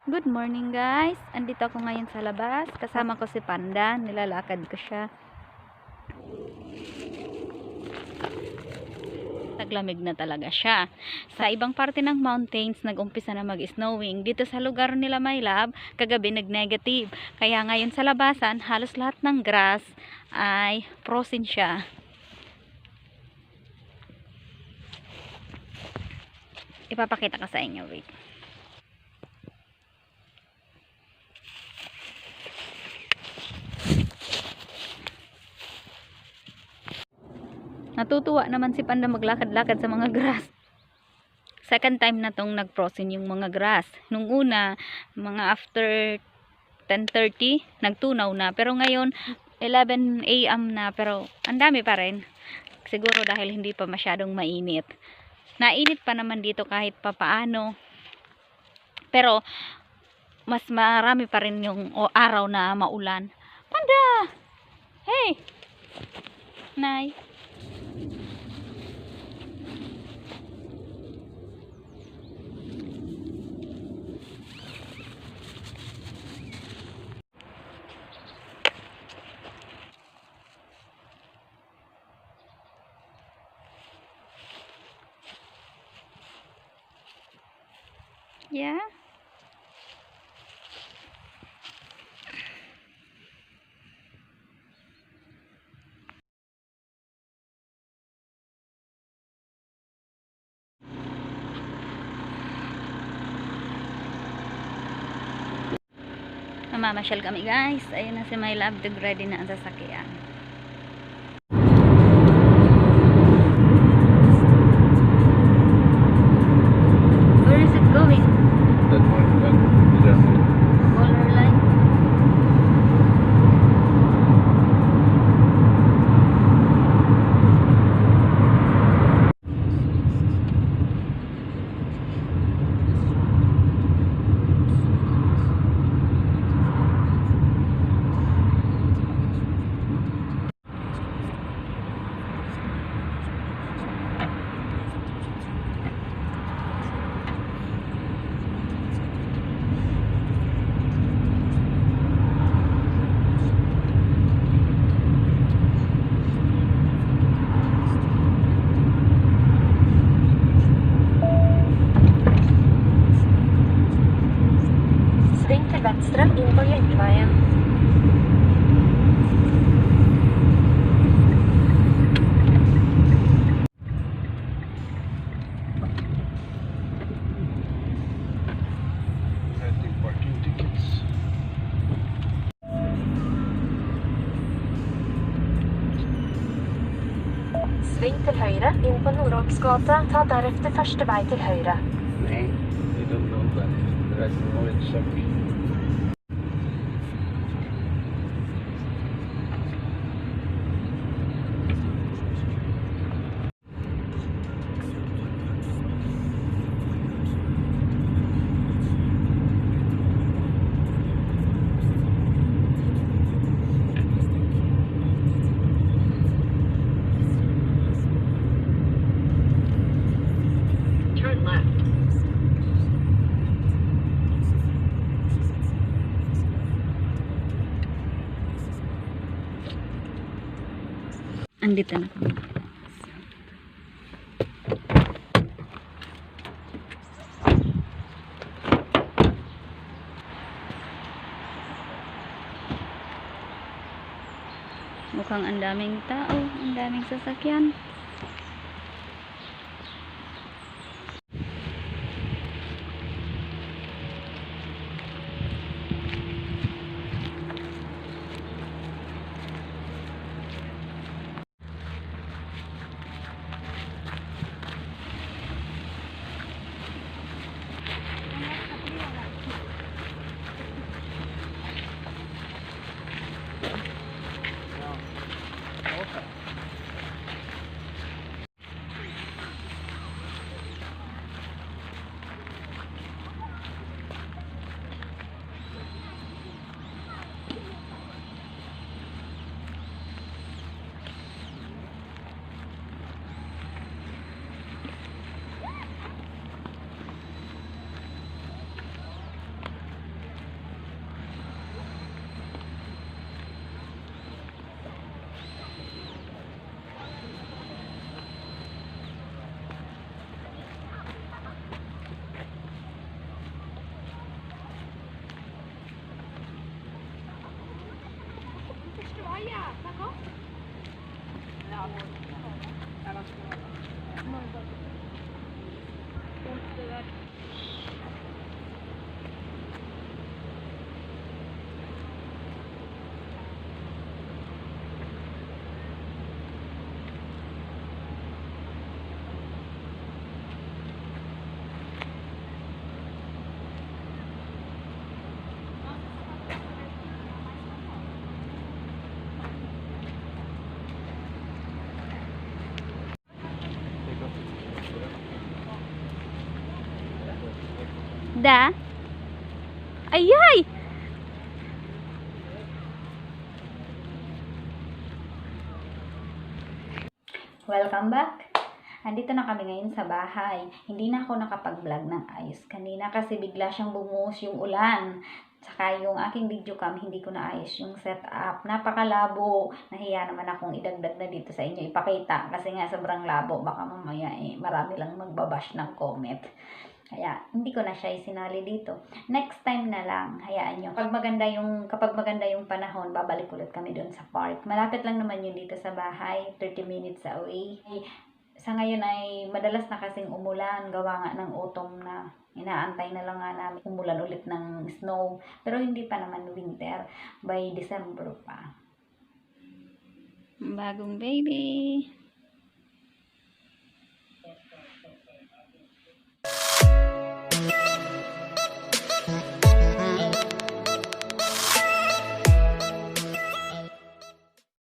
Good morning guys, andito ako ngayon sa labas, kasama ko si Panda, nilalakad ko siya. Naglamig na talaga siya. Sa ibang parte ng mountains, nag-umpisa na mag-snowing. Dito sa lugar nila my love, kagabi nag-negative. Kaya ngayon sa labasan, halos lahat ng grass ay frozen siya. Ipapakita ko sa inyo, wait. Natutuwa naman si Panda maglakad-lakad sa mga grass. Second time na tong nag-frozen yung mga grass. Nung una, mga after 10:30, nagtunaw na. Pero ngayon, 11 AM na. Pero ang dami pa rin. Siguro dahil hindi pa masyadong mainit. Nainit pa naman dito kahit papaano. Pero mas marami pa rin yung araw na maulan. Panda! Hey! Nay! Yeah? Mamamasyal kami guys. Ayun na si my love, ready na ang sasakyan. Where is it going? That one, Germany. Color line. Sving til venstre inn på Jønkeveien. Renting parking tickets. Sving til høyre inn på Nordåksgata. Ta deretter første vei til høyre. Nej, they don't know that. There is no check. Turn left. Andito na kami. Mukhang ang daming tao, ang daming sasakyan. Da? Ayay! Welcome back! Andito na kami ngayon sa bahay. Hindi na ako nakapag-vlog ng ayos kanina kasi bigla siyang bumuhos yung ulan. Tsaka yung aking video cam, hindi ko na ayos yung setup. Napakalabo. Nahiya naman akong idagdag na dito sa inyo ipakita kasi nga sobrang labo. Baka mamaya marami lang magbabash ng comment. Kaya, hindi ko na siya isinali dito. Next time na lang, hayaan nyo. Kapag maganda yung panahon, babalik ulit kami doon sa park. Malapit lang naman yun dito sa bahay, 30 minutes away. Sa ngayon ay madalas na kasing umulan, gawa nga ng autumn na. Inaantay na lang nga namin umulan ulit ng snow. Pero hindi pa naman winter, by December pa. Bagong baby.